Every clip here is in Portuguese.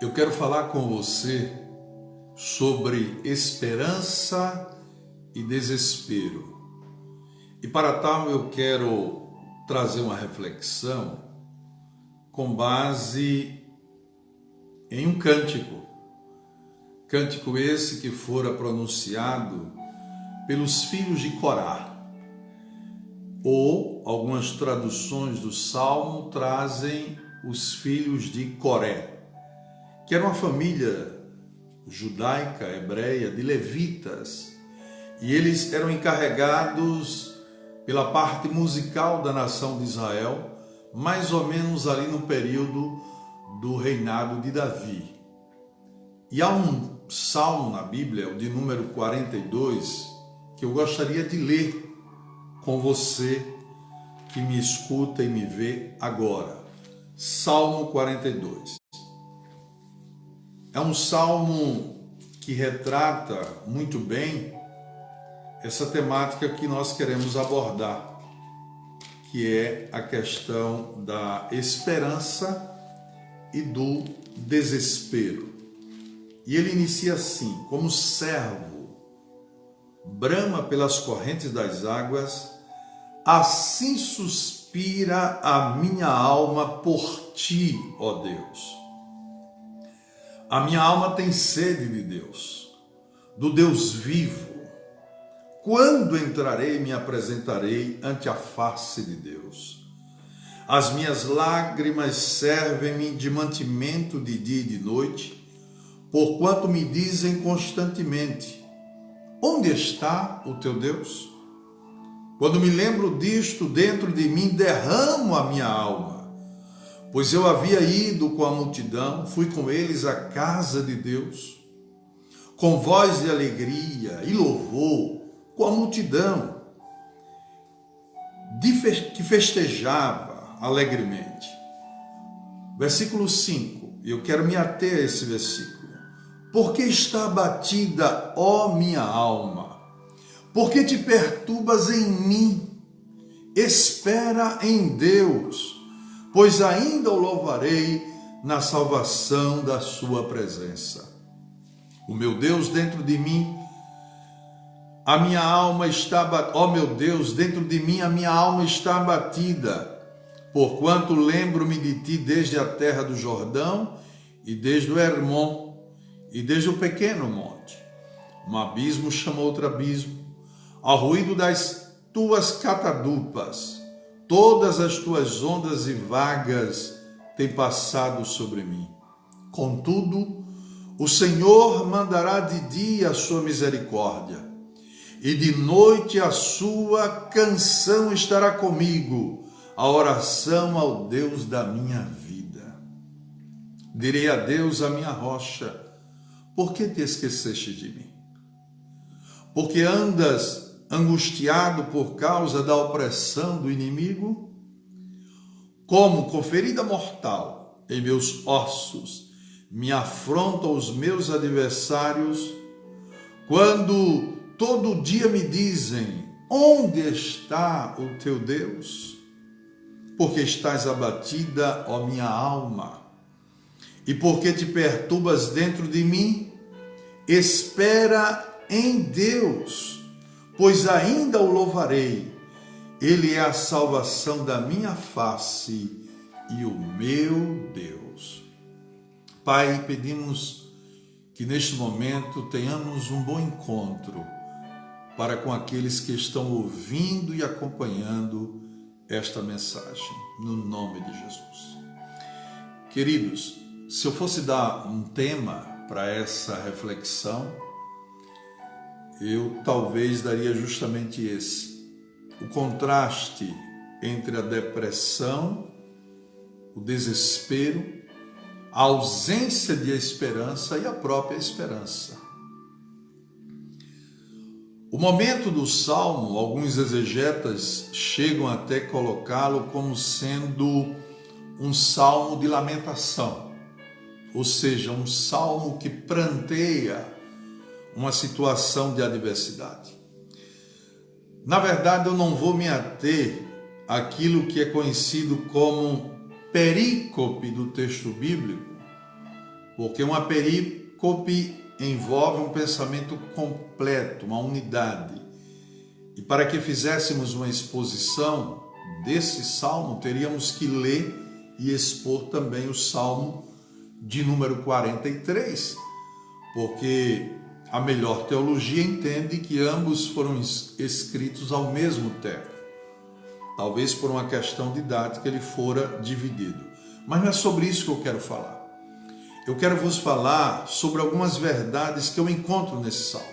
Eu quero falar com você sobre esperança e desespero. E para tal eu quero trazer uma reflexão com base em um cântico. Cântico esse que fora pronunciado pelos filhos de Corá. Ou algumas traduções do Salmo trazem os filhos de Coré, que era uma família judaica, hebreia, de levitas, e eles eram encarregados pela parte musical da nação de Israel, mais ou menos ali no período do reinado de Davi. E há um salmo na Bíblia, o de número 42, que eu gostaria de ler com você que me escuta e me vê agora. Salmo 42. É um salmo que retrata muito bem essa temática que nós queremos abordar, que é a questão da esperança e do desespero. E ele inicia assim: como servo brama pelas correntes das águas, assim suspira a minha alma por ti, ó Deus. A minha alma tem sede de Deus, do Deus vivo. Quando entrarei e me apresentarei ante a face de Deus? As minhas lágrimas servem-me de mantimento de dia e de noite, porquanto me dizem constantemente: onde está o teu Deus? Quando me lembro disto, dentro de mim derramo a minha alma. Pois eu havia ido com a multidão, fui com eles à casa de Deus, com voz de alegria e louvor, com a multidão que festejava alegremente. Versículo 5, eu quero me ater a esse versículo. Por que está abatida, ó minha alma? Por que te perturbas em mim? Espera em Deus, pois ainda o louvarei na salvação da sua presença. O meu Deus dentro de mim, a minha alma está abatida. Ó meu Deus, dentro de mim a minha alma está abatida, porquanto lembro-me de ti desde a terra do Jordão e desde o Hermon e desde o pequeno monte. Um abismo chama outro abismo, ao ruído das tuas catadupas. Todas as tuas ondas e vagas têm passado sobre mim. Contudo, o Senhor mandará de dia a sua misericórdia, e de noite a sua canção estará comigo, a oração ao Deus da minha vida. Direi a Deus, a minha rocha: por que te esqueceste de mim? Porque andas angustiado por causa da opressão do inimigo? Como com ferida mortal em meus ossos me afrontam os meus adversários, quando todo dia me dizem: onde está o teu Deus? Porque estás abatida, ó minha alma, e porque te perturbas dentro de mim? Espera em Deus, pois ainda o louvarei. Ele é a salvação da minha face e o meu Deus. Pai, pedimos que neste momento tenhamos um bom encontro para com aqueles que estão ouvindo e acompanhando esta mensagem, no nome de Jesus. Queridos, se eu fosse dar um tema para essa reflexão, eu talvez daria justamente esse: o contraste entre a depressão, o desespero, a ausência de esperança e a própria esperança. O momento do Salmo, alguns exegetas chegam até colocá-lo como sendo um salmo de lamentação, ou seja, um salmo que pranteia uma situação de adversidade. Na verdade, eu não vou me ater àquilo que é conhecido como perícope do texto bíblico, porque uma perícope envolve um pensamento completo, uma unidade. E para que fizéssemos uma exposição desse salmo, teríamos que ler e expor também o salmo de número 43, porque a melhor teologia entende que ambos foram escritos ao mesmo tempo. Talvez por uma questão didática ele fora dividido. Mas não é sobre isso que eu quero falar. Eu quero vos falar sobre algumas verdades que eu encontro nesse salmo.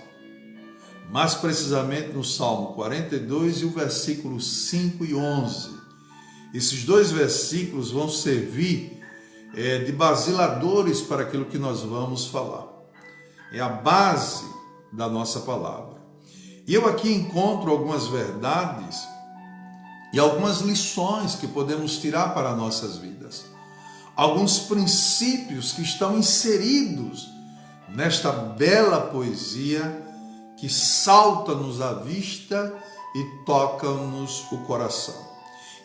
Mais precisamente no Salmo 42 e o versículo 5 e 11. Esses dois versículos vão servir de basiladores para aquilo que nós vamos falar. É a base da nossa palavra. E eu aqui encontro algumas verdades e algumas lições que podemos tirar para nossas vidas. Alguns princípios que estão inseridos nesta bela poesia que salta-nos à vista e toca-nos o coração.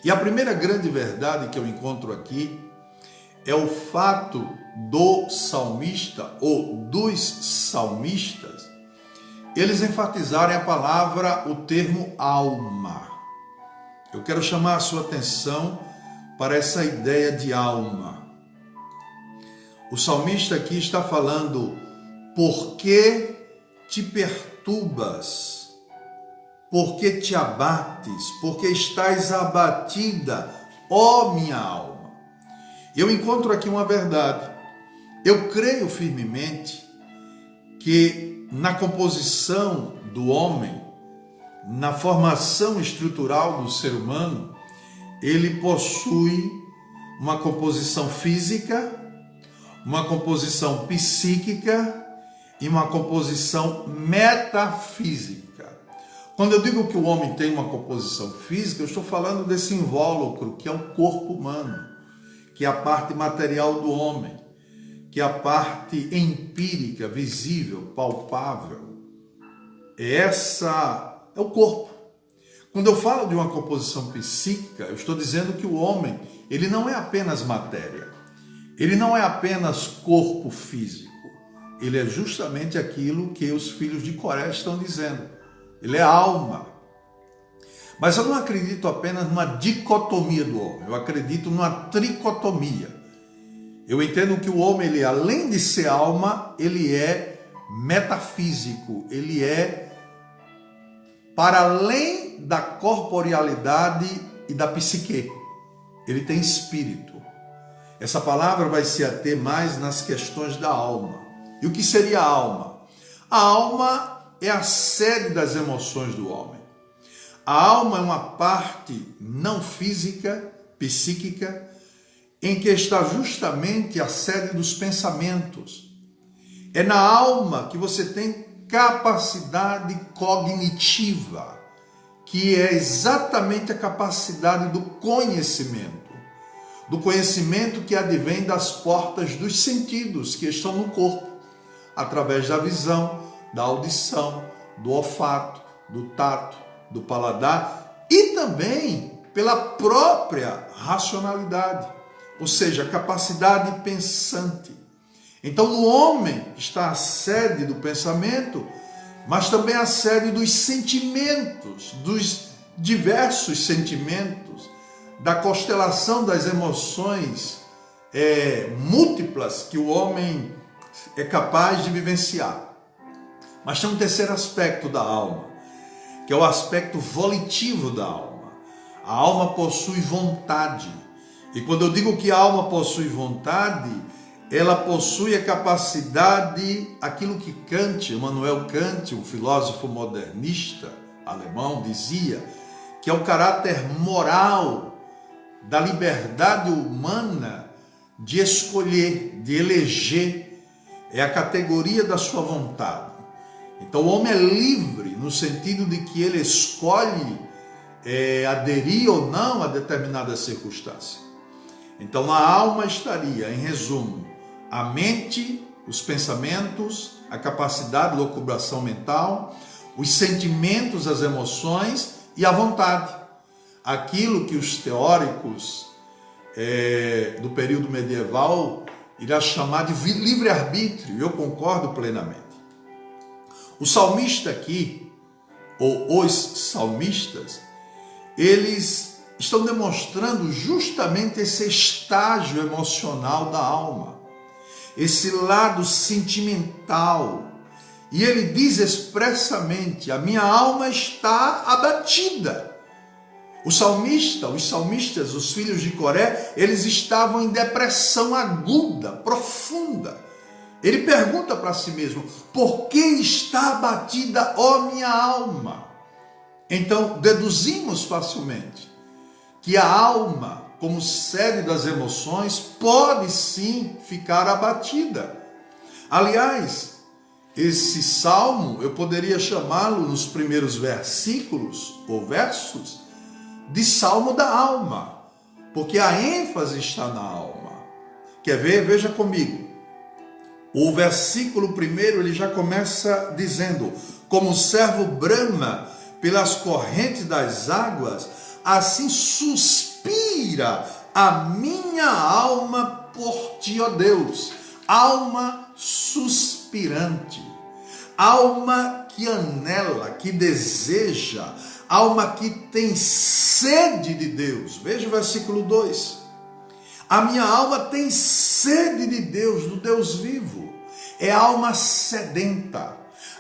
E a primeira grande verdade que eu encontro aqui é o fato do salmista ou dos salmistas, eles enfatizarem a palavra, o termo alma. Eu quero chamar a sua atenção para essa ideia de alma. O salmista aqui está falando: por que te perturbas? Por que te abates? Por que estás abatida, ó minha alma? Eu encontro aqui uma verdade. Eu creio firmemente que na composição do homem, na formação estrutural do ser humano, ele possui uma composição física, uma composição psíquica e uma composição metafísica. Quando eu digo que o homem tem uma composição física, eu estou falando desse invólucro que é o corpo humano, que é a parte material do homem, que é a parte empírica, visível, palpável. Essa é o corpo. Quando eu falo de uma composição psíquica, eu estou dizendo que o homem, ele não é apenas matéria, ele não é apenas corpo físico, ele é justamente aquilo que os filhos de Coré estão dizendo, ele é alma. Mas eu não acredito apenas numa dicotomia do homem, eu acredito numa tricotomia. Eu entendo que o homem, ele, além de ser alma, ele é metafísico, ele é para além da corporealidade e da psique. Ele tem espírito. Essa palavra vai se ater mais nas questões da alma. E o que seria a alma? A alma é a sede das emoções do homem. A alma é uma parte não física, psíquica, em que está justamente a sede dos pensamentos. É na alma que você tem capacidade cognitiva, que é exatamente a capacidade do conhecimento que advém das portas dos sentidos que estão no corpo, através da visão, da audição, do olfato, do tato, do paladar e também pela própria racionalidade, ou seja, a capacidade pensante. Então, no homem está a sede do pensamento, mas também a sede dos sentimentos, dos diversos sentimentos, da constelação das emoções múltiplas que o homem é capaz de vivenciar. Mas tem um terceiro aspecto da alma, que é o aspecto volitivo da alma. A alma possui vontade. E quando eu digo que a alma possui vontade, ela possui a capacidade, aquilo que Kant, Immanuel Kant, um filósofo modernista alemão, dizia, que é o caráter moral da liberdade humana de escolher, de eleger, é a categoria da sua vontade. Então o homem é livre no sentido de que ele escolhe aderir ou não a determinada circunstância. Então na alma estaria, em resumo, a mente, os pensamentos, a capacidade de locubração mental, os sentimentos, as emoções e a vontade. Aquilo que os teóricos do período medieval irá chamar de livre-arbítrio, e eu concordo plenamente. O salmista aqui, ou os salmistas, eles estão demonstrando justamente esse estágio emocional da alma, esse lado sentimental. E ele diz expressamente: a minha alma está abatida. Os salmistas, os filhos de Coré, eles estavam em depressão aguda, profunda. Ele pergunta para si mesmo: por que está abatida, ó minha alma? Então, deduzimos facilmente que a alma, como sede das emoções, pode sim ficar abatida. Aliás, esse salmo, eu poderia chamá-lo nos primeiros versículos ou versos de salmo da alma, porque a ênfase está na alma. Quer ver? Veja comigo. O versículo primeiro, ele já começa dizendo: como o servo brama pelas correntes das águas, assim suspira a minha alma por ti, ó Deus. Alma suspirante, alma que anela, que deseja, alma que tem sede de Deus. Veja o versículo 2. A minha alma tem sede de Deus, do Deus vivo. É alma sedenta,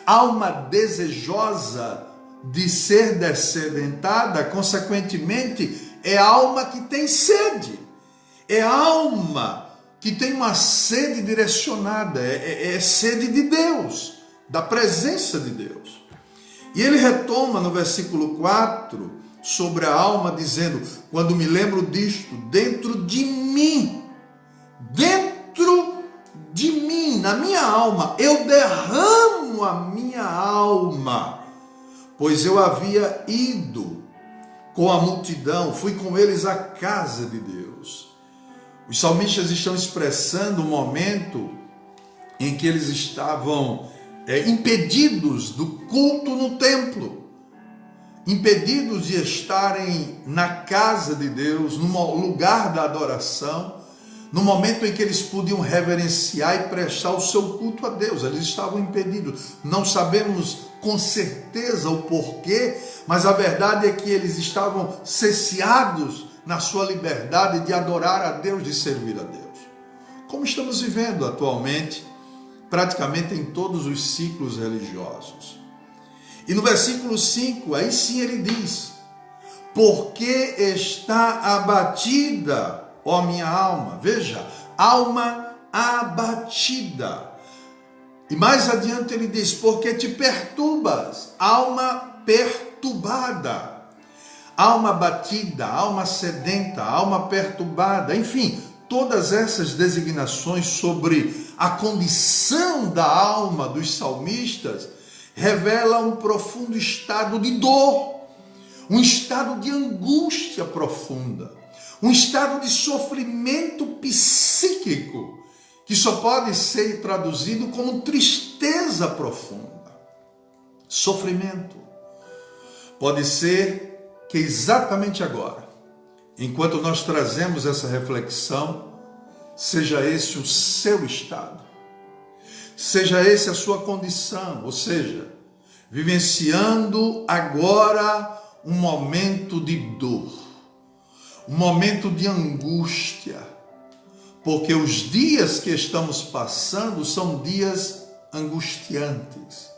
alma desejosa de ser dessedentada, consequentemente, é alma que tem sede. É alma que tem uma sede direcionada, é sede de Deus, da presença de Deus. E ele retoma no versículo 4 sobre a alma, dizendo: quando me lembro disto, dentro de mim, na minha alma, eu derramo a minha alma, pois eu havia ido com a multidão, fui com eles à casa de Deus. Os salmistas estão expressando o momento em que eles estavam impedidos do culto no templo, impedidos de estarem na casa de Deus, no lugar da adoração, no momento em que eles podiam reverenciar e prestar o seu culto a Deus. Eles estavam impedidos. Não sabemos com certeza o porquê, mas a verdade é que eles estavam cerceados na sua liberdade de adorar a Deus, de servir a Deus. Como estamos vivendo atualmente, praticamente em todos os ciclos religiosos. E no versículo 5, aí sim ele diz: porque está abatida, ó minha alma. Veja, alma abatida. E mais adiante ele diz: porque te perturbas, alma perturbada. Alma abatida, alma sedenta, alma perturbada, enfim, todas essas designações sobre a condição da alma dos salmistas revelam um profundo estado de dor, um estado de angústia profunda, um estado de sofrimento psíquico, que só pode ser traduzido como tristeza profunda. Sofrimento. Pode ser que exatamente agora, enquanto nós trazemos essa reflexão, seja esse o seu estado, seja esse a sua condição, ou seja, vivenciando agora um momento de dor, um momento de angústia, porque os dias que estamos passando são dias angustiantes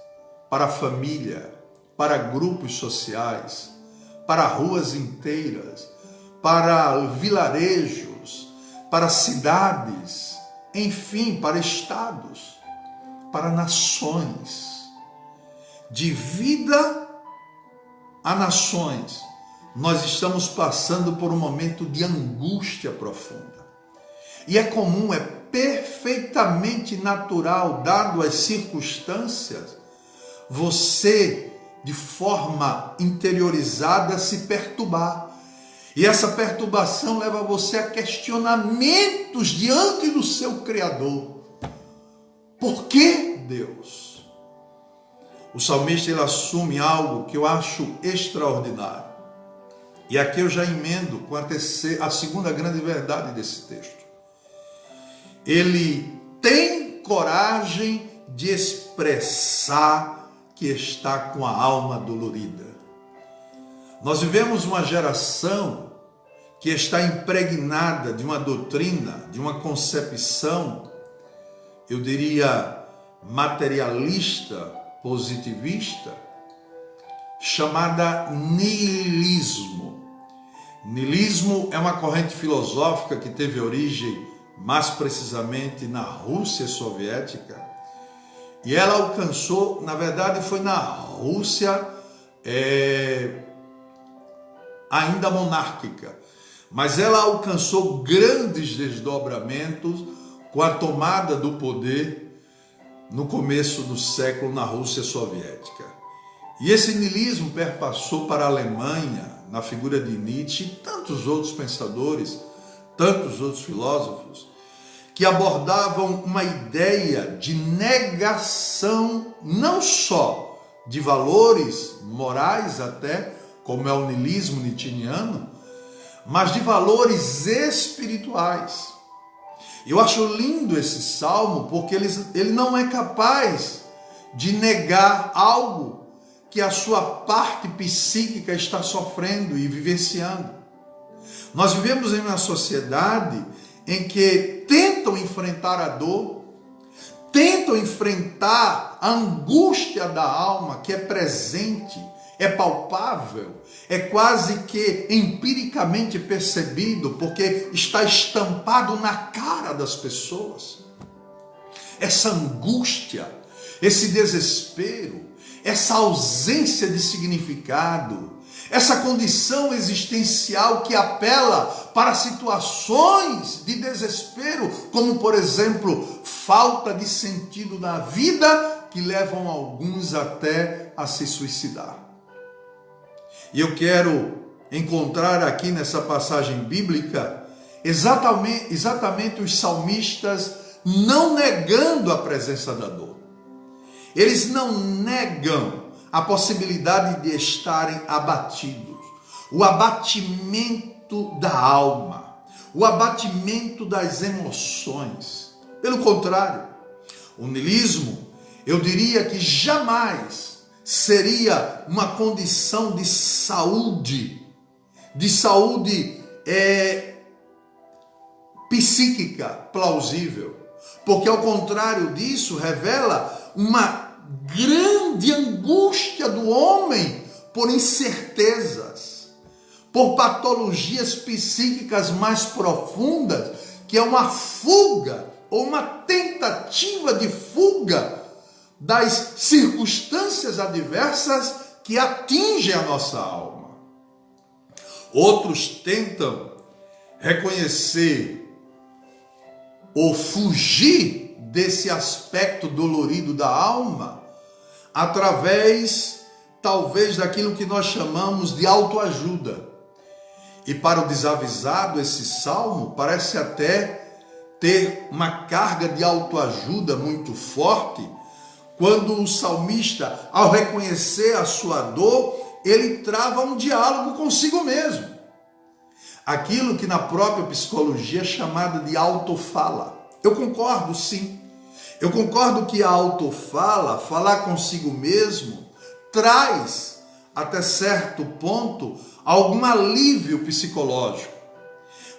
para a família, para grupos sociais, para ruas inteiras, para vilarejos, para cidades, enfim, para estados, para nações. De vida a nações, nós estamos passando por um momento de angústia profunda. E é comum, é perfeitamente natural, dado as circunstâncias, você, de forma interiorizada, se perturbar. E essa perturbação leva você a questionamentos diante do seu Criador. Por que Deus? O salmista, ele assume algo que eu acho extraordinário. E aqui eu já emendo com a segunda grande verdade desse texto. ele tem coragem de expressar que está com a alma dolorida. Nós vivemos uma geração que está impregnada de uma doutrina, de uma concepção, eu diria, materialista, positivista, chamada niilismo. Niilismo é uma corrente filosófica que teve origem, mais precisamente, na Rússia soviética, e ela alcançou, na verdade foi na Rússia ainda monárquica, mas ela alcançou grandes desdobramentos com a tomada do poder no começo do século na Rússia soviética. E esse niilismo perpassou para a Alemanha, na figura de Nietzsche e tantos outros pensadores, tantos outros filósofos, que abordavam uma ideia de negação não só de valores morais até, como é o niilismo nietzschiano, mas de valores espirituais. Eu acho lindo esse salmo porque ele não é capaz de negar algo que a sua parte psíquica está sofrendo e vivenciando. Nós vivemos em uma sociedade em que tentam enfrentar a dor, tentam enfrentar a angústia da alma que é presente, é palpável, é quase que empiricamente percebido, porque está estampado na cara das pessoas. Essa angústia, esse desespero, essa ausência de significado, essa condição existencial que apela para situações de desespero, como por exemplo, falta de sentido na vida, que levam alguns até a se suicidar. E eu quero encontrar aqui nessa passagem bíblica exatamente os salmistas não negando a presença da dor. Eles não negam a possibilidade de estarem abatidos, o abatimento da alma, o abatimento das emoções. Pelo contrário, o niilismo, eu diria que jamais seria uma condição de saúde psíquica plausível, porque ao contrário disso revela uma grande angústia do homem por incertezas, por patologias psíquicas mais profundas, que é uma fuga ou uma tentativa de fuga das circunstâncias adversas que atingem a nossa alma. Outros tentam reconhecer ou fugir desse aspecto dolorido da alma através, talvez, daquilo que nós chamamos de autoajuda. E para o desavisado, esse salmo parece até ter uma carga de autoajuda muito forte, quando o salmista, ao reconhecer a sua dor, ele trava um diálogo consigo mesmo. Aquilo que na própria psicologia é chamado de autofala. Eu concordo, sim. Eu concordo que a autofala, falar consigo mesmo, traz, até certo ponto, algum alívio psicológico.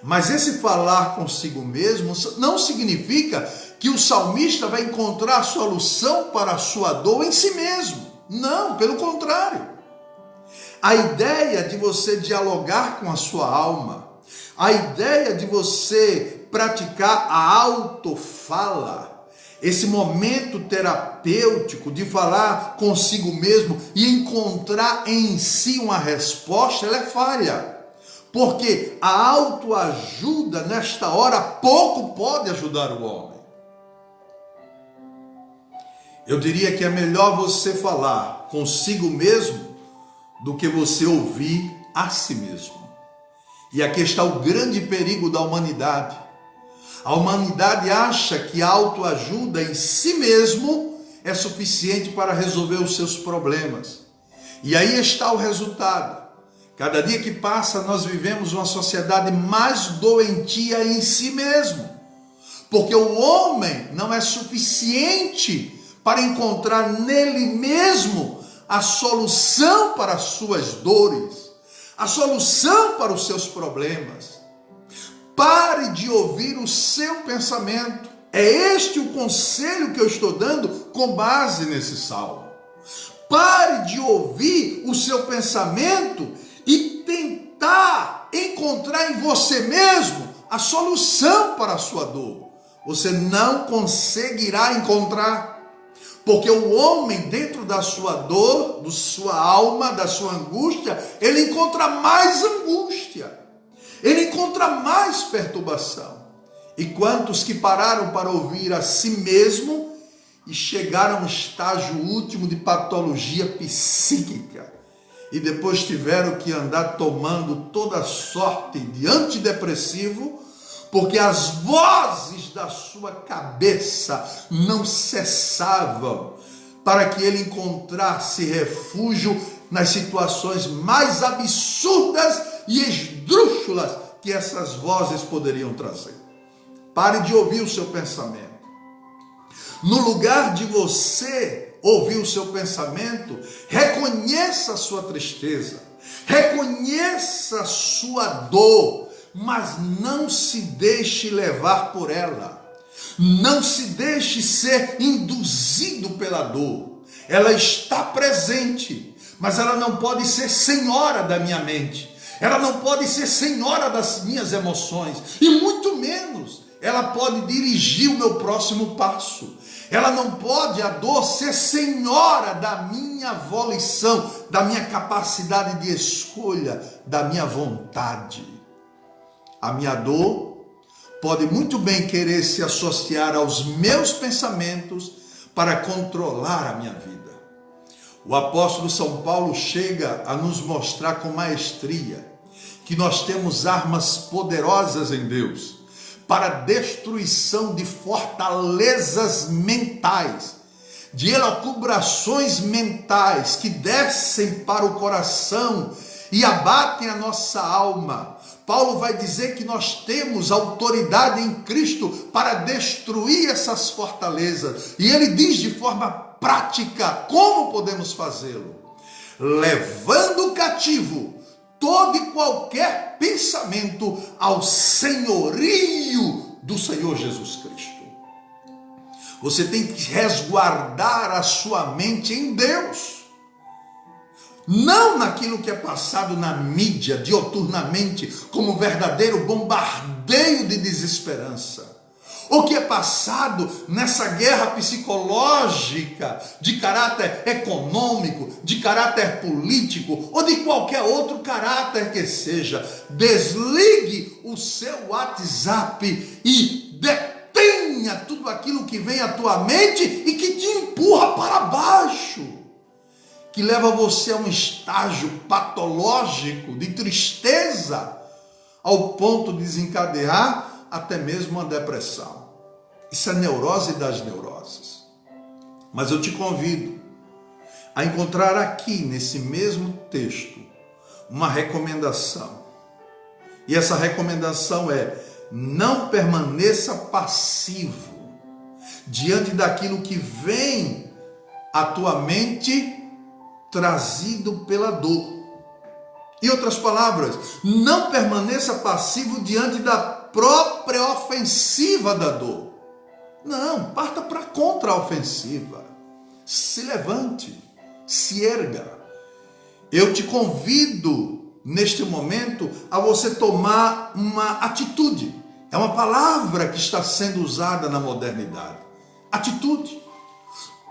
Mas esse falar consigo mesmo não significa que o salmista vai encontrar a solução para a sua dor em si mesmo. Não, pelo contrário. A ideia de você dialogar com a sua alma, a ideia de você praticar a autofala, esse momento terapêutico de falar consigo mesmo e encontrar em si uma resposta, ela é falha. Porque a autoajuda, nesta hora, pouco pode ajudar o homem. Eu diria que é melhor você falar consigo mesmo do que você ouvir a si mesmo. E aqui está o grande perigo da humanidade. A humanidade acha que a autoajuda em si mesmo é suficiente para resolver os seus problemas. E aí está o resultado. Cada dia que passa, nós vivemos uma sociedade mais doentia em si mesmo. Porque o homem não é suficiente para encontrar nele mesmo a solução para as suas dores, a solução para os seus problemas. Pare de ouvir o seu pensamento. É este o conselho que eu estou dando com base nesse salmo. Pare de ouvir o seu pensamento e tentar encontrar em você mesmo a solução para a sua dor. Você não conseguirá encontrar, porque o homem dentro da sua dor, da sua alma, da sua angústia, ele encontra mais angústia, ele encontra mais perturbação. E quantos que pararam para ouvir a si mesmo e chegaram a um estágio último de patologia psíquica e depois tiveram que andar tomando toda sorte de antidepressivo, porque as vozes da sua cabeça não cessavam para que ele encontrasse refúgio nas situações mais absurdas e esdrúxulas que essas vozes poderiam trazer. Pare de ouvir o seu pensamento. No lugar de você ouvir o seu pensamento, reconheça a sua tristeza, reconheça a sua dor, mas não se deixe levar por ela. Não se deixe ser induzido pela dor. Ela está presente, mas ela não pode ser senhora da minha mente. Ela não pode ser senhora das minhas emoções. E muito menos ela pode dirigir o meu próximo passo. Ela não pode, a dor, ser senhora da minha volição, da minha capacidade de escolha, da minha vontade. A minha dor pode muito bem querer se associar aos meus pensamentos para controlar a minha vida. O apóstolo São Paulo chega a nos mostrar com maestria que nós temos armas poderosas em Deus para a destruição de fortalezas mentais, de elucubrações mentais que descem para o coração e abatem a nossa alma. Paulo vai dizer que nós temos autoridade em Cristo para destruir essas fortalezas. E ele diz de forma prática como podemos fazê-lo: levando cativo todo e qualquer pensamento ao senhorio do Senhor Jesus Cristo. Você tem que resguardar a sua mente em Deus, não naquilo que é passado na mídia dioturnamente como verdadeiro bombardeio de desesperança, o que é passado nessa guerra psicológica de caráter econômico, de caráter político ou de qualquer outro caráter que seja. Desligue o seu WhatsApp e detenha tudo aquilo que vem à tua mente e que te empurra para baixo, que leva você a um estágio patológico de tristeza, ao ponto de desencadear até mesmo uma depressão. Isso é neurose das neuroses. Mas eu te convido a encontrar aqui, nesse mesmo texto, uma recomendação. E essa recomendação é: não permaneça passivo diante daquilo que vem à tua mente trazido pela dor. Em outras palavras, não permaneça passivo diante da própria ofensiva da dor. Não, parta para a contra-ofensiva. Se levante, se erga. Eu te convido, neste momento, a você tomar uma atitude. É uma palavra que está sendo usada na modernidade. Atitude.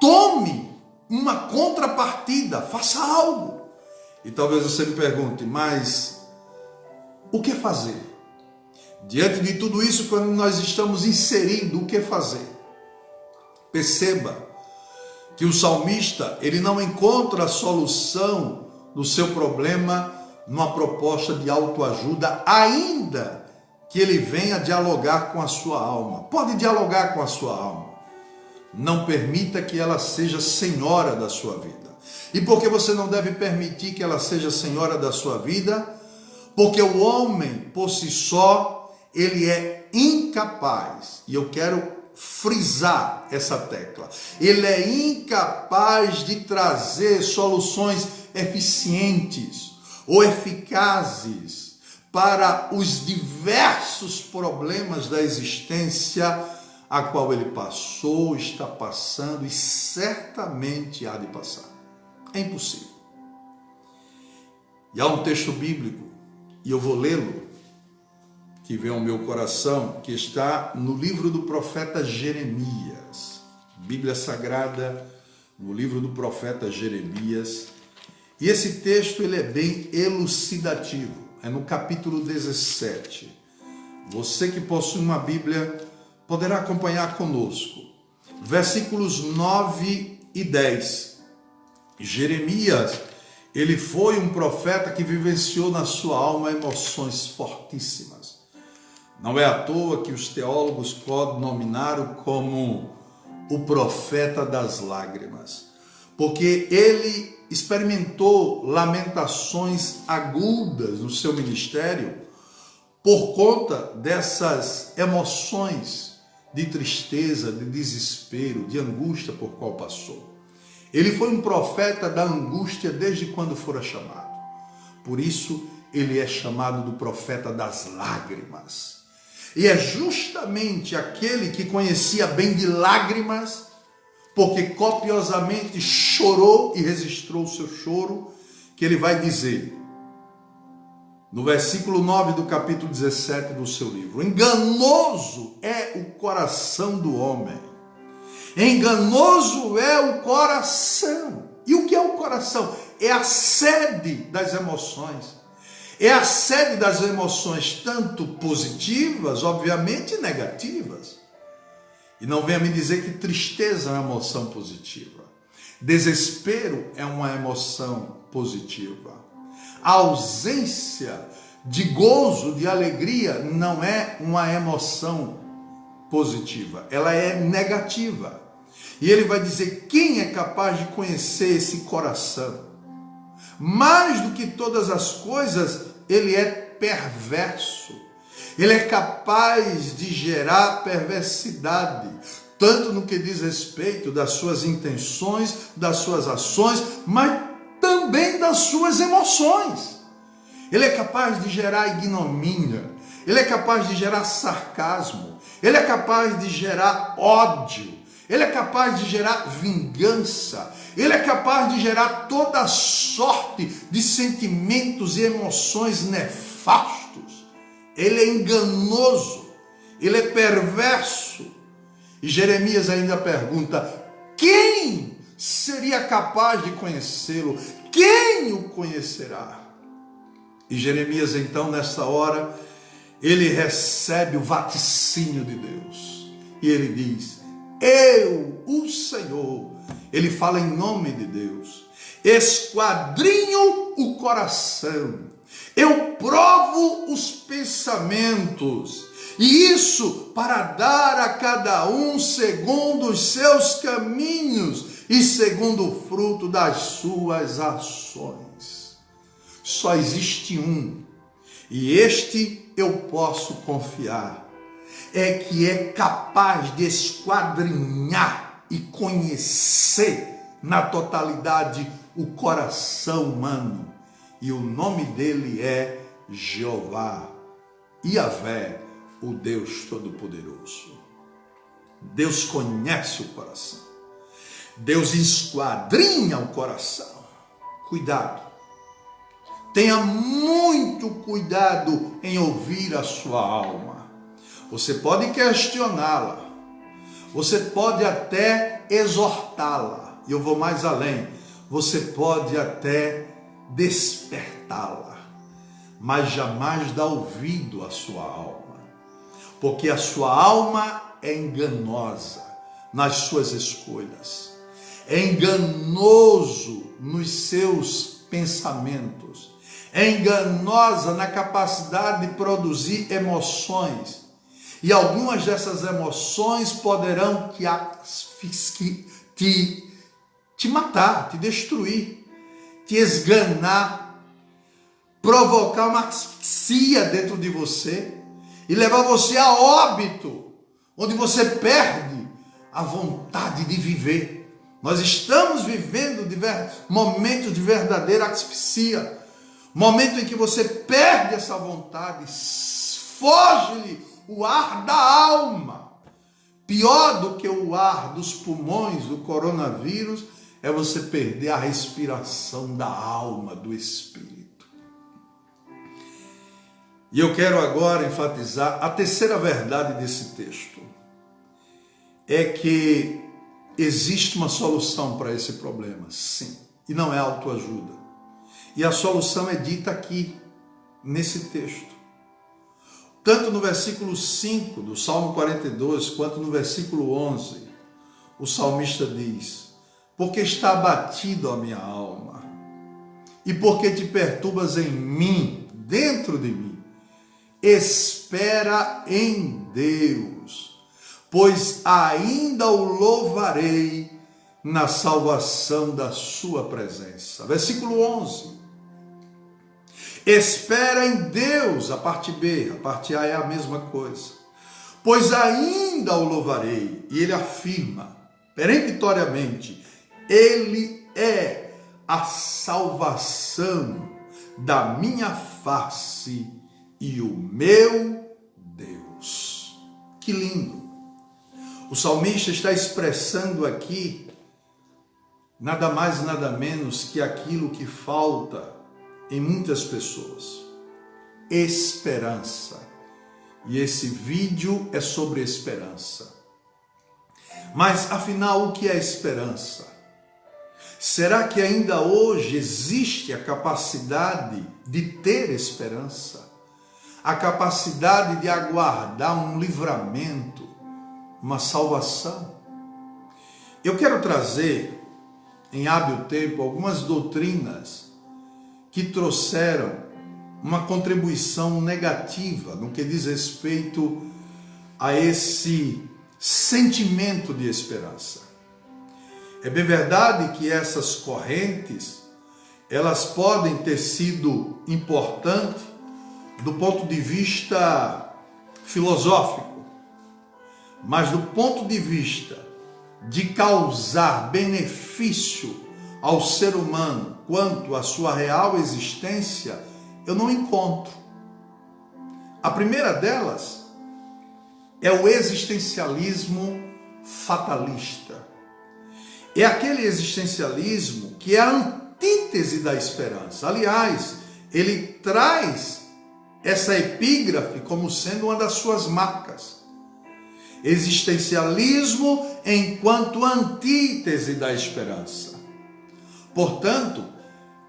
Tome uma contrapartida, faça algo. E talvez você me pergunte: mas o que fazer? Diante de tudo isso, quando nós estamos inserindo, o que fazer? Perceba que o salmista, ele não encontra a solução do seu problema numa proposta de autoajuda, ainda que ele venha dialogar com a sua alma. Pode dialogar com a sua alma. Não permita que ela seja senhora da sua vida. E por que você não deve permitir que ela seja senhora da sua vida? Porque o homem, por si só, ele é incapaz, e eu quero frisar essa tecla, ele é incapaz de trazer soluções eficientes ou eficazes para os diversos problemas da existência a qual ele passou, está passando e certamente há de passar. É impossível. E há um texto bíblico, e eu vou lê-lo, que vem ao meu coração, que está no livro do profeta Jeremias, Bíblia Sagrada, no livro do profeta Jeremias, e esse texto ele é bem elucidativo, é no capítulo 17. Você que possui uma Bíblia poderá acompanhar conosco, versículos 9 e 10. Jeremias, ele foi um profeta que vivenciou na sua alma emoções fortíssimas. Não é à toa que os teólogos nominaram como o profeta das lágrimas, porque ele experimentou lamentações agudas no seu ministério por conta dessas emoções de tristeza, de desespero, de angústia por qual passou. Ele foi um profeta da angústia desde quando fora chamado. Por isso, ele é chamado do profeta das lágrimas. E é justamente aquele que conhecia bem de lágrimas, porque copiosamente chorou e registrou o seu choro, que ele vai dizer, no versículo 9 do capítulo 17 do seu livro: enganoso é o coração do homem. Enganoso é o coração. E o que é o coração? É a sede das emoções. É a sede das emoções, tanto positivas, obviamente, e negativas. E não venha me dizer que tristeza é uma emoção positiva. Desespero é uma emoção positiva. A ausência de gozo, de alegria, não é uma emoção positiva. Ela é negativa. E ele vai dizer, quem é capaz de conhecer esse coração? Mais do que todas as coisas, ele é perverso. Ele é capaz de gerar perversidade, tanto no que diz respeito das suas intenções, das suas ações, mas também das suas emoções. Ele é capaz de gerar ignomínia, ele é capaz de gerar sarcasmo, ele é capaz de gerar ódio, ele é capaz de gerar vingança, ele é capaz de gerar toda sorte de sentimentos e emoções nefastos. Ele é enganoso, ele é perverso. E Jeremias ainda pergunta, quem seria capaz de conhecê-lo? Quem o conhecerá? E Jeremias então, nessa hora, ele recebe o vaticínio de Deus. E ele diz, eu, o Senhor, ele fala em nome de Deus, esquadrinho o coração, eu provo os pensamentos, e isso para dar a cada um segundo os seus caminhos e segundo o fruto das suas ações. Só existe um, e este eu posso confiar, é que é capaz de esquadrinhar e conhecer na totalidade o coração humano. E o nome dele é Jeová, Yahvé, o Deus Todo-Poderoso. Deus conhece o coração. Deus esquadrinha o coração. Cuidado. Tenha muito cuidado em ouvir a sua alma. Você pode questioná-la. Você pode até exortá-la. E eu vou mais além. Você pode até despertá-la. Mas jamais dá ouvido à sua alma. Porque a sua alma é enganosa nas suas escolhas. É enganoso nos seus pensamentos. É enganosa na capacidade de produzir emoções. E algumas dessas emoções poderão te matar, te destruir, te esganar, provocar uma asfixia dentro de você e levar você a óbito, onde você perde a vontade de viver. Nós estamos vivendo momentos de verdadeira asfixia, momento em que você perde essa vontade, foge-lhe o ar da alma. Pior do que o ar dos pulmões do coronavírus é você perder a respiração da alma, do espírito. E eu quero agora enfatizar a terceira verdade desse texto. É que existe uma solução para esse problema, sim, e não é autoajuda. E a solução é dita aqui, nesse texto. Tanto no versículo 5 do Salmo 42, quanto no versículo 11, o salmista diz: porque está abatido a minha alma, e porque te perturbas em mim, dentro de mim, espera em Deus, pois ainda o louvarei na salvação da sua presença. Versículo 11. Espera em Deus, a parte B, a parte A é a mesma coisa. Pois ainda o louvarei, e ele afirma, peremptoriamente, ele é a salvação da minha face e o meu Deus. Que lindo! O salmista está expressando aqui nada mais nada menos que aquilo que falta em muitas pessoas: esperança. E esse vídeo é sobre esperança. Mas afinal, o que é esperança? Será que ainda hoje existe a capacidade de ter esperança? A capacidade de aguardar um livramento, uma salvação? Eu quero trazer, em hábil tempo, algumas doutrinas que trouxeram uma contribuição negativa no que diz respeito a esse sentimento de esperança. É bem verdade que essas correntes, elas podem ter sido importantes do ponto de vista filosófico, mas do ponto de vista de causar benefício ao ser humano quanto à sua real existência, eu não encontro. A primeira delas é o existencialismo fatalista. É aquele existencialismo que é a antítese da esperança. Aliás, ele traz essa epígrafe como sendo uma das suas marcas. Existencialismo enquanto antítese da esperança. Portanto,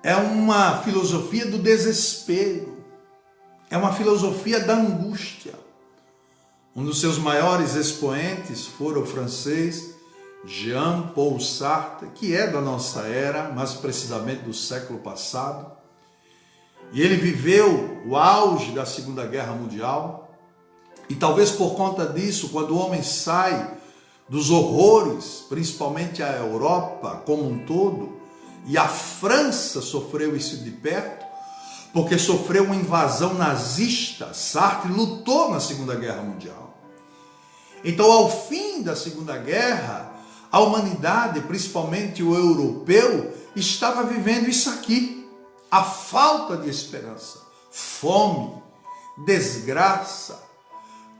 é uma filosofia do desespero, é uma filosofia da angústia. Um dos seus maiores expoentes fora o francês Jean-Paul Sartre, que é da nossa era, mais precisamente do século passado. E ele viveu o auge da Segunda Guerra Mundial, e talvez por conta disso, quando o homem sai dos horrores, principalmente a Europa como um todo, e a França sofreu isso de perto, porque sofreu uma invasão nazista. Sartre lutou na Segunda Guerra Mundial. Então, ao fim da Segunda Guerra, a humanidade, principalmente o europeu, estava vivendo isso aqui: a falta de esperança, fome, desgraça,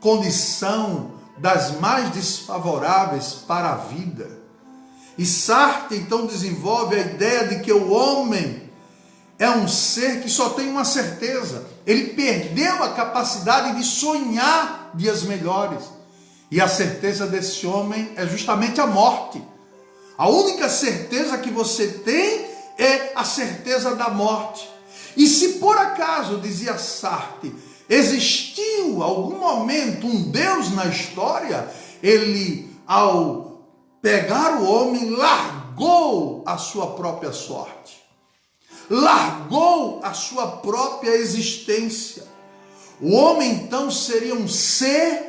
condição das mais desfavoráveis para a vida. E Sartre então desenvolve a ideia de que o homem é um ser que só tem uma certeza: ele perdeu a capacidade de sonhar dias melhores. E a certeza desse homem é justamente a morte. A única certeza que você tem é a certeza da morte. E se por acaso, dizia Sartre, existiu algum momento um Deus na história, ele, ao pegar o homem, largou a sua própria sorte, largou a sua própria existência. O homem então seria um ser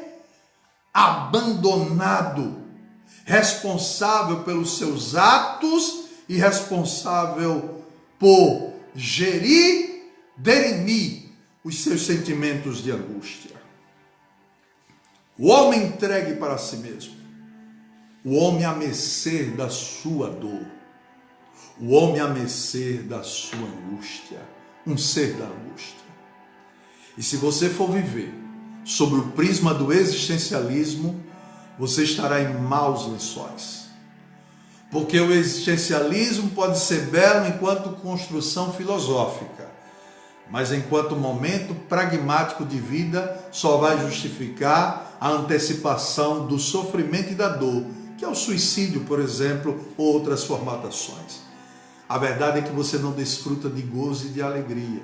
abandonado, responsável pelos seus atos e responsável por gerir, dirimir os seus sentimentos de angústia. O homem entregue para si mesmo. O homem a mercê da sua dor. O homem a mercê da sua angústia. Um ser da angústia. E se você for viver sobre o prisma do existencialismo, você estará em maus lençóis. Porque o existencialismo pode ser belo enquanto construção filosófica, mas enquanto momento pragmático de vida só vai justificar a antecipação do sofrimento e da dor, que é o suicídio, por exemplo, ou outras formatações. A verdade é que você não desfruta de gozo e de alegria,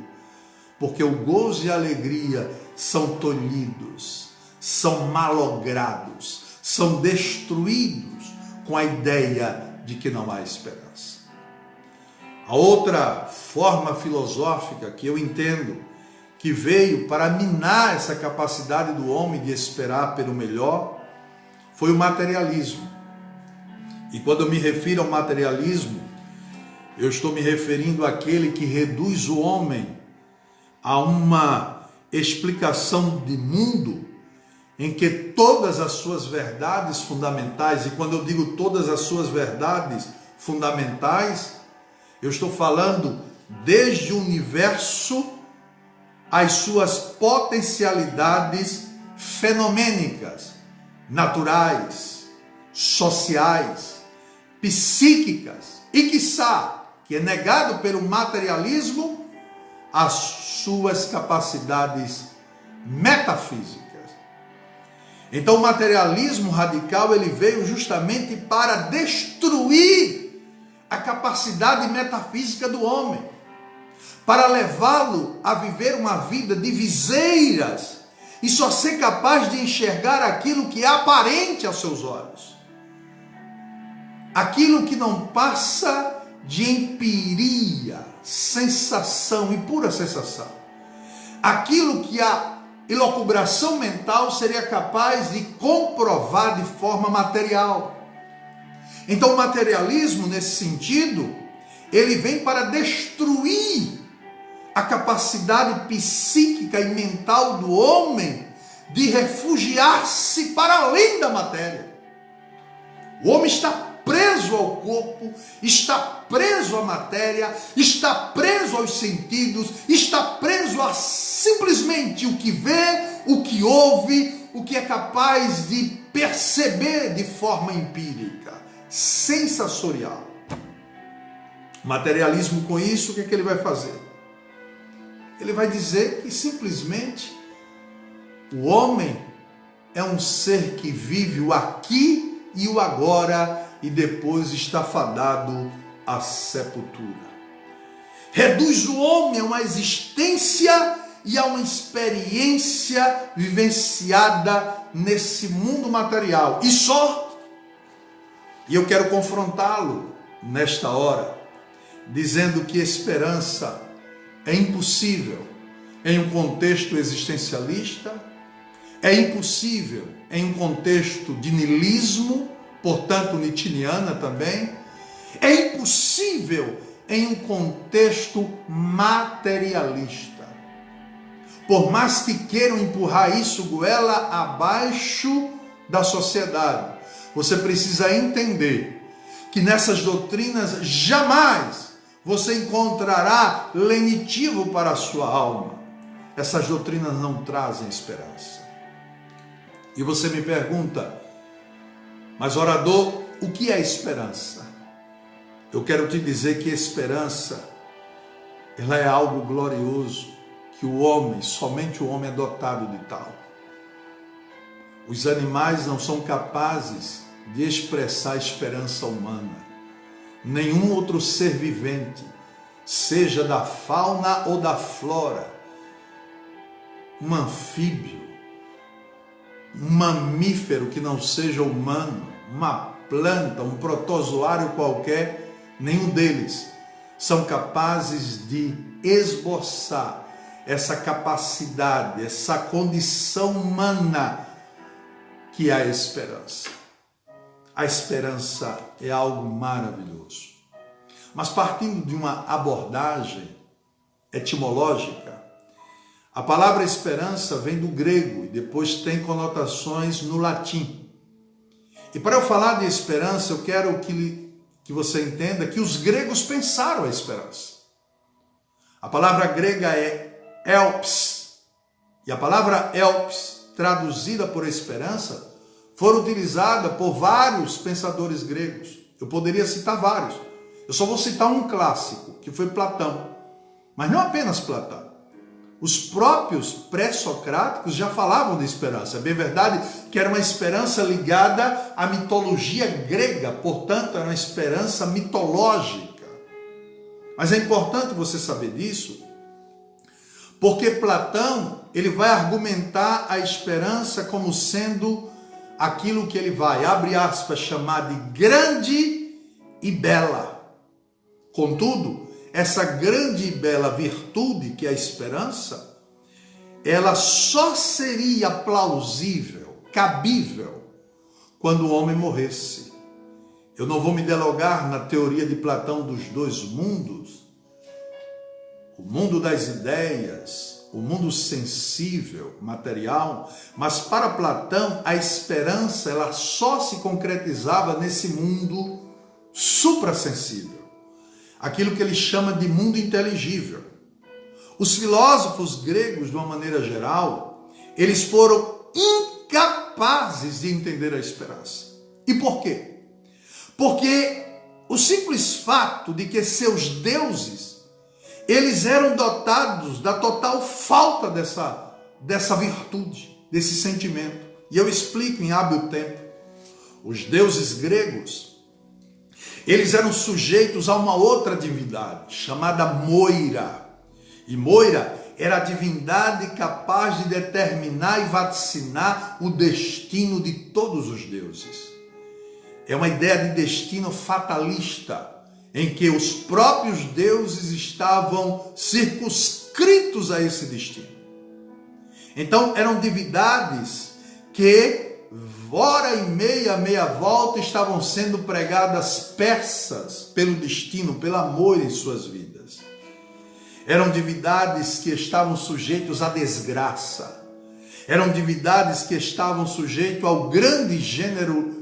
porque o gozo e a alegria são tolhidos, são malogrados, são destruídos com a ideia de que não há esperança. A outra forma filosófica que eu entendo que veio para minar essa capacidade do homem de esperar pelo melhor foi o materialismo. E quando eu me refiro ao materialismo, eu estou me referindo àquele que reduz o homem a uma explicação de mundo em que todas as suas verdades fundamentais, e quando eu digo todas as suas verdades fundamentais, eu estou falando desde o universo às suas potencialidades fenomênicas, naturais, sociais, psíquicas e, quiçá, que é negado pelo materialismo, as suas capacidades metafísicas. Então o materialismo radical ele veio justamente para destruir a capacidade metafísica do homem, para levá-lo a viver uma vida de viseiras e só ser capaz de enxergar aquilo que é aparente aos seus olhos, aquilo que não passa de empiria, sensação e pura sensação, aquilo que a elucubração mental seria capaz de comprovar de forma material. Então o materialismo, nesse sentido, ele vem para destruir a capacidade psíquica e mental do homem de refugiar-se para além da matéria. O homem está preso ao corpo, está preso à matéria, está preso aos sentidos, está preso a simplesmente o que vê, o que ouve, o que é capaz de perceber de forma empírica, sensorial. O materialismo com isso, o que é que ele vai fazer? Ele vai dizer que simplesmente o homem é um ser que vive o aqui e o agora e depois está fadado à sepultura. Reduz o homem a uma existência e a uma experiência vivenciada nesse mundo material. E só, e eu quero confrontá-lo nesta hora, dizendo que esperança é impossível em um contexto existencialista, é impossível em um contexto de niilismo, portanto nietzscheana também, é impossível em um contexto materialista. Por mais que queiram empurrar isso goela abaixo da sociedade, você precisa entender que nessas doutrinas jamais você encontrará lenitivo para a sua alma. Essas doutrinas não trazem esperança. E você me pergunta, mas orador, o que é esperança? Eu quero te dizer que esperança, ela é algo glorioso, que o homem, somente o homem é dotado de tal. Os animais não são capazes de expressar esperança humana. Nenhum outro ser vivente, seja da fauna ou da flora, um anfíbio, um mamífero que não seja humano, uma planta, um protozoário qualquer, nenhum deles são capazes de esboçar essa capacidade, essa condição humana que é a esperança. A esperança é algo maravilhoso. Mas partindo de uma abordagem etimológica, A palavra esperança vem do grego e depois tem conotações no latim. E para eu falar de esperança, eu quero que você entenda que os gregos pensaram a esperança. A palavra grega é elpis. E a palavra elpis, traduzida por esperança, foi utilizada por vários pensadores gregos. Eu poderia citar vários. Eu só vou citar um clássico, que foi Platão. Mas não apenas Platão. Os próprios pré-socráticos já falavam de esperança. É bem verdade que era uma esperança ligada à mitologia grega, portanto, era uma esperança mitológica. Mas é importante você saber disso, porque Platão, ele vai argumentar a esperança como sendo aquilo que ele vai, abre aspas, chamar de grande e bela. Contudo, essa grande e bela virtude que é a esperança, ela só seria plausível, cabível, quando o homem morresse. Eu não vou me delongar na teoria de Platão dos dois mundos, o mundo das ideias, o mundo sensível, material, mas para Platão a esperança ela só se concretizava nesse mundo suprassensível, aquilo que ele chama de mundo inteligível. Os filósofos gregos, de uma maneira geral, eles foram incapazes de entender a esperança. E por quê? Porque o simples fato de que seus deuses, eles eram dotados da total falta dessa virtude, desse sentimento. E eu explico em hábil tempo. Os deuses gregos, eles eram sujeitos a uma outra divindade, chamada Moira. E Moira era a divindade capaz de determinar e vaticinar o destino de todos os deuses. É uma ideia de destino fatalista, em que os próprios deuses estavam circunscritos a esse destino. Então, eram divindades que, hora e meia volta, estavam sendo pregadas peças pelo destino, pelo amor em suas vidas. Eram divindades que estavam sujeitos à desgraça. Eram divindades que estavam sujeitos ao grande gênero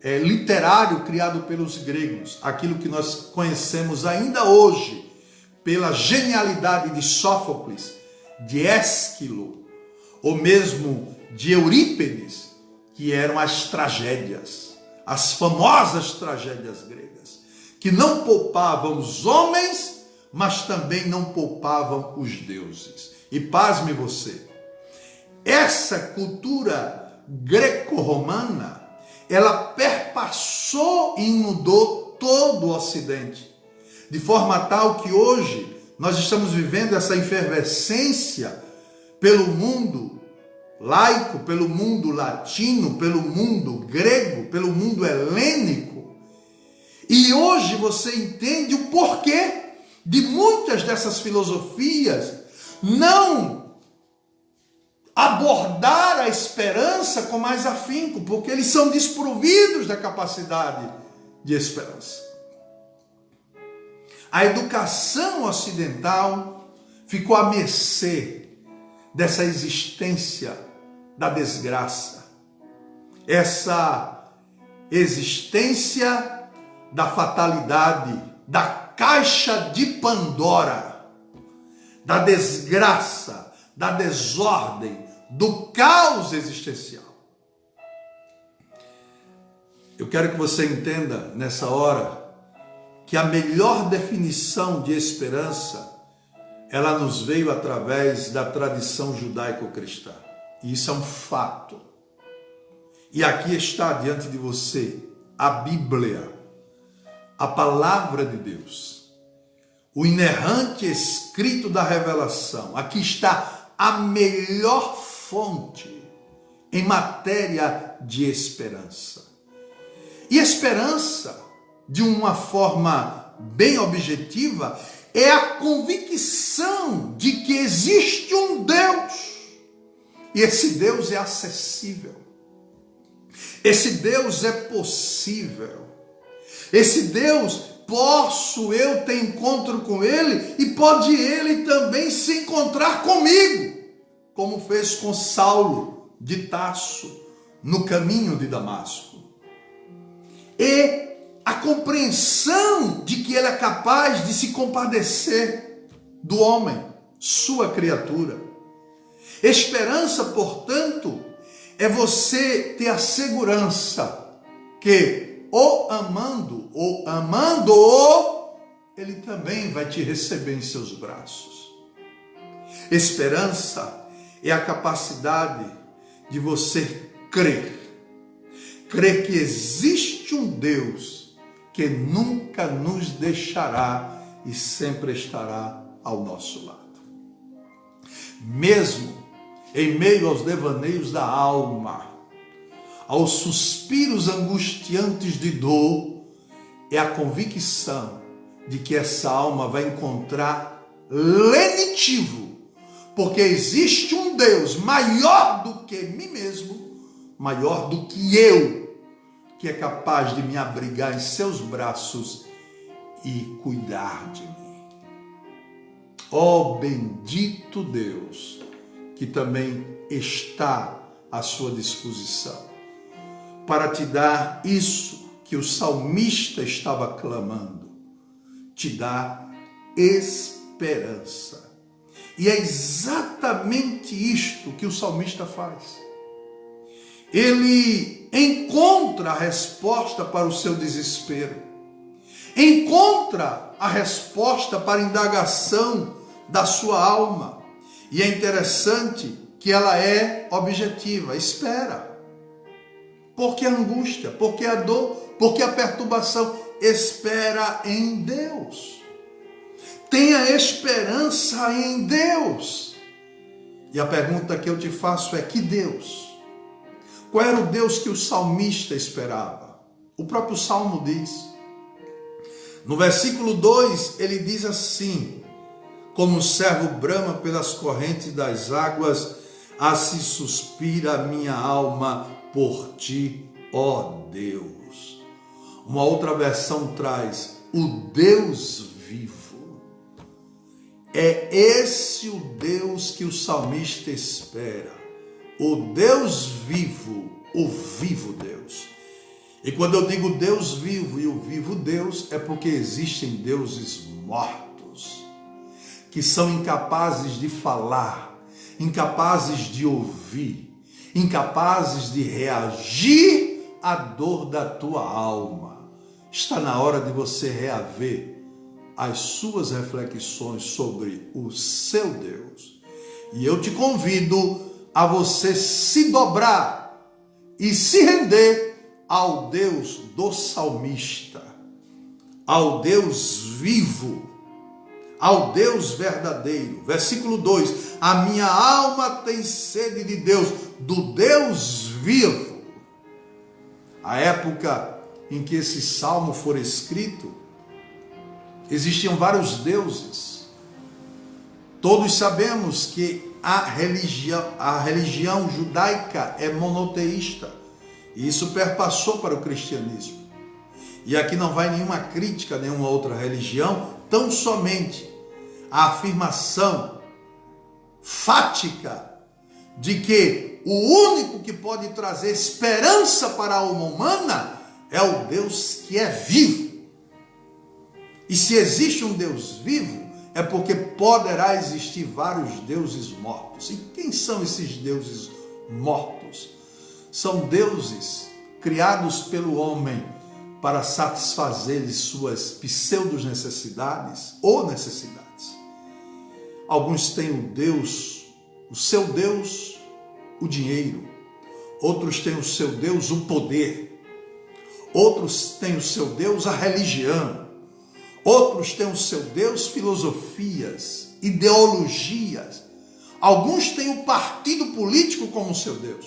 literário criado pelos gregos, aquilo que nós conhecemos ainda hoje pela genialidade de Sófocles, de Ésquilo, ou mesmo de Eurípides, que eram as tragédias, as famosas tragédias gregas, que não poupavam os homens, mas também não poupavam os deuses. E pasme você, essa cultura greco-romana, ela perpassou e inundou todo o Ocidente, de forma tal que hoje nós estamos vivendo essa efervescência pelo mundo laico, pelo mundo latino, pelo mundo grego, pelo mundo helênico. E hoje você entende o porquê de muitas dessas filosofias não abordar a esperança com mais afinco, porque eles são desprovidos da capacidade de esperança. A educação ocidental ficou à mercê dessa existência da desgraça, essa existência da fatalidade, da caixa de Pandora, da desgraça, da desordem, do caos existencial. Eu quero que você entenda nessa hora que a melhor definição de esperança, ela nos veio através da tradição judaico-cristã. E isso é um fato. E aqui está diante de você a Bíblia, a palavra de Deus, o inerrante escrito da revelação. Aqui está a melhor fonte em matéria de esperança. E esperança, de uma forma bem objetiva, é a convicção de que existe um Deus. E esse Deus é acessível. Esse Deus é possível. Esse Deus, posso eu ter encontro com Ele e pode Ele também se encontrar comigo. como fez com Saulo de Tarso no caminho de Damasco. E a compreensão de que ele é capaz de se compadecer do homem, sua criatura. Esperança, portanto, é você ter a segurança que, amando-o, ele também vai te receber em seus braços. Esperança é a capacidade de você crer. Crer que existe um Deus que nunca nos deixará e sempre estará ao nosso lado. Mesmo em meio aos devaneios da alma, aos suspiros angustiantes de dor, é a convicção de que essa alma vai encontrar lenitivo, porque existe um Deus maior do que mim mesmo, maior do que eu, que é capaz de me abrigar em seus braços e cuidar de mim. Ó bendito Deus, que também está à sua disposição, para te dar isso que o salmista estava clamando, te dá esperança. E é exatamente isto que o salmista faz. Ele encontra a resposta para o seu desespero, encontra a resposta para a indagação da sua alma. E é interessante que ela é objetiva, espera. Porque a angústia, porque a dor, porque a perturbação, espera em Deus. Tenha esperança em Deus. E a pergunta que eu te faço é: que Deus? Qual era o Deus que o salmista esperava? O próprio Salmo diz. No versículo 2, ele diz assim: como o servo brama pelas correntes das águas, assim suspira a minha alma por ti, ó Deus. Uma outra versão traz: o Deus vivo. É esse o Deus que o salmista espera. O Deus vivo, o vivo Deus. E quando eu digo Deus vivo e o vivo Deus, é porque existem deuses mortos, que são incapazes de falar, incapazes de ouvir, incapazes de reagir à dor da tua alma. Está na hora de você reaver as suas reflexões sobre o seu Deus. E eu te convido a você se dobrar e se render ao Deus do salmista, ao Deus vivo, ao Deus verdadeiro. Versículo 2: a minha alma tem sede de Deus, do Deus vivo. A época em que esse salmo for escrito, existiam vários deuses. Todos sabemos que a religião judaica é monoteísta, e isso perpassou para o cristianismo. E aqui não vai nenhuma crítica a nenhuma outra religião, tão somente a afirmação fática de que o único que pode trazer esperança para a alma humana é o Deus que é vivo. E se existe um Deus vivo, é porque poderá existir vários deuses mortos. E quem são esses deuses mortos? São deuses criados pelo homem para satisfazer-lhes suas pseudo-necessidades ou necessidades. Alguns têm o seu Deus, o dinheiro. Outros têm o seu Deus, o poder. Outros têm o seu Deus, a religião. Outros têm o seu Deus, filosofias, ideologias. Alguns têm o partido político como seu Deus.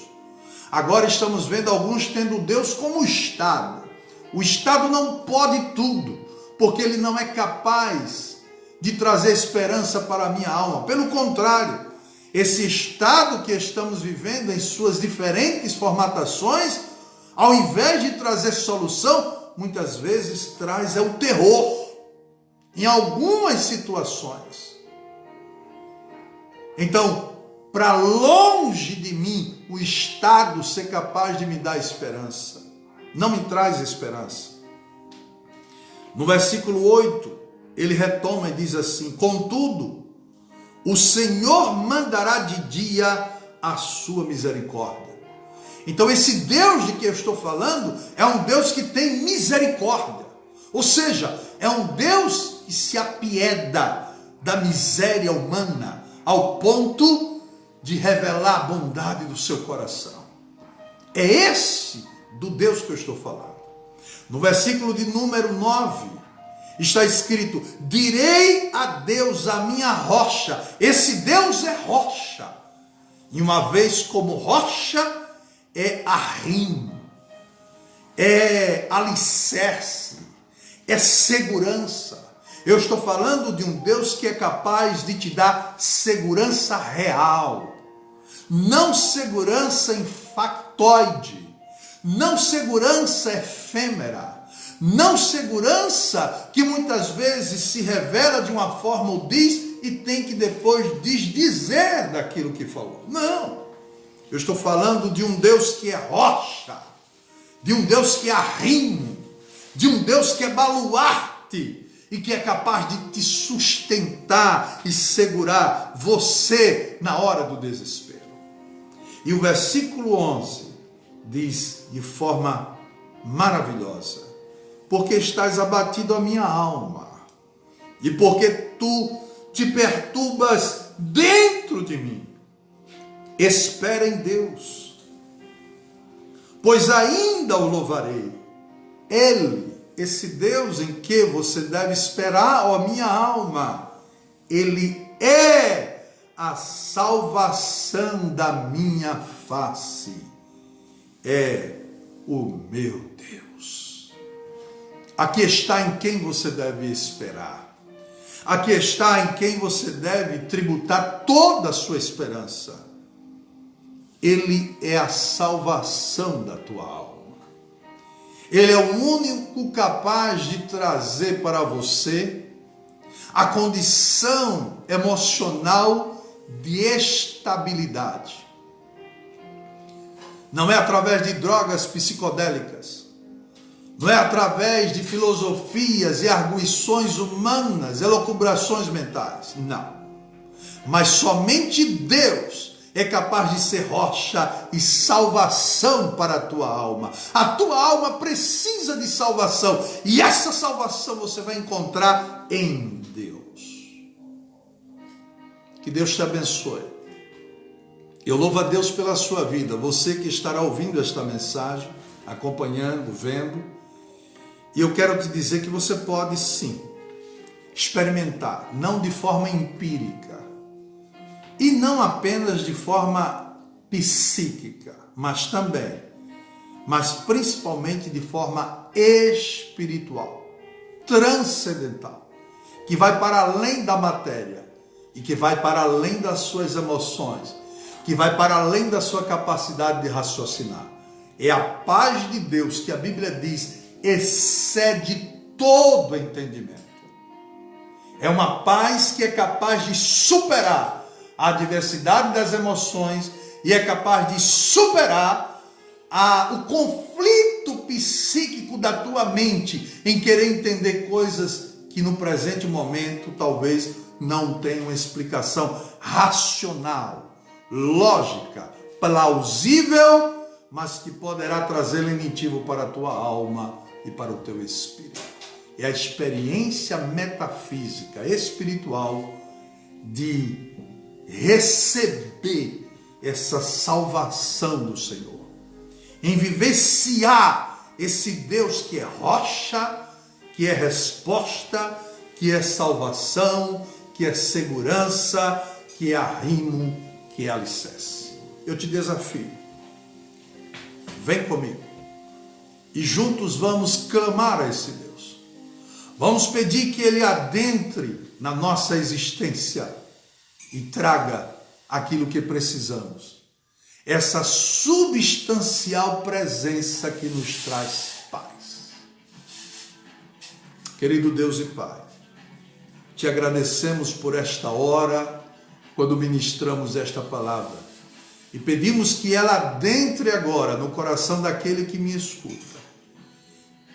Agora estamos vendo alguns tendo Deus como o Estado. O Estado não pode tudo, porque ele não é capaz de trazer esperança para a minha alma. Pelo contrário, esse Estado que estamos vivendo em suas diferentes formatações, ao invés de trazer solução, muitas vezes traz o terror. Em algumas situações. Então, para longe de mim o estado ser capaz de me dar esperança. Não me traz esperança. No versículo 8, ele retoma e diz assim: contudo, o Senhor mandará de dia a sua misericórdia. Então esse Deus de que eu estou falando é um Deus que tem misericórdia. Ou seja, é um Deus que se apieda da miséria humana ao ponto de revelar a bondade do seu coração. É esse do Deus que eu estou falando. No versículo de número 9, está escrito: direi a Deus a minha rocha. Esse Deus é rocha. E uma vez como rocha, é arrimo, é alicerce, é segurança. Eu estou falando de um Deus que é capaz de te dar segurança real, não segurança em factoide, não segurança efêmera, não segurança que muitas vezes se revela de uma forma ou diz e tem que depois desdizer daquilo que falou. Não, eu estou falando de um Deus que é rocha, de um Deus que é arrimo, de um Deus que é baluarte e que é capaz de te sustentar e segurar você na hora do desespero. E o versículo 11 diz de forma maravilhosa: porque estás abatido a minha alma, e porque tu te perturbas dentro de mim, espera em Deus, pois ainda o louvarei. Ele, esse Deus em que você deve esperar, ó minha alma, ele é a salvação da minha face, é o meu Deus. Aqui está em quem você deve esperar, aqui está em quem você deve tributar toda a sua esperança. Ele é a salvação da tua alma. Ele é o único capaz de trazer para você a condição emocional de estabilidade. Não é através de drogas psicodélicas, não é através de filosofias e arguições humanas, elucubrações mentais, não. Mas somente Deus é capaz de ser rocha e salvação para a tua alma. A tua alma precisa de salvação, e essa salvação você vai encontrar em Deus. Que Deus te abençoe. Eu louvo a Deus pela sua vida, você que estará ouvindo esta mensagem, acompanhando, vendo, e eu quero te dizer que você pode sim experimentar, não de forma empírica, e não apenas de forma psíquica, mas também, mas principalmente de forma espiritual, transcendental, que vai para além da matéria e que vai para além das suas emoções, que vai para além da sua capacidade de raciocinar. É a paz de Deus que a Bíblia diz excede todo entendimento. É uma paz que é capaz de superar a diversidade das emoções e é capaz de superar o conflito psíquico da tua mente em querer entender coisas que no presente momento talvez não tenham explicação racional, lógica, plausível, mas que poderá trazer lenitivo para a tua alma e para o teu espírito. É a experiência metafísica, espiritual de receber essa salvação do Senhor, em vivenciar esse Deus que é rocha, que é resposta, que é salvação, que é segurança, que é arrimo, que é alicerce. Eu te desafio, vem comigo e juntos vamos clamar a esse Deus. Vamos pedir que Ele adentre na nossa existência e traga aquilo que precisamos. Essa substancial presença que nos traz paz. Querido Deus e Pai, te agradecemos por esta hora, quando ministramos esta palavra. E pedimos que ela adentre agora no coração daquele que me escuta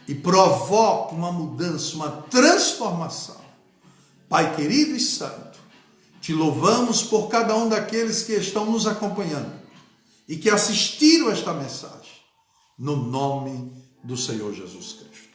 e provoque uma mudança, uma transformação. Pai querido e santo, te louvamos por cada um daqueles que estão nos acompanhando e que assistiram esta mensagem, no nome do Senhor Jesus Cristo.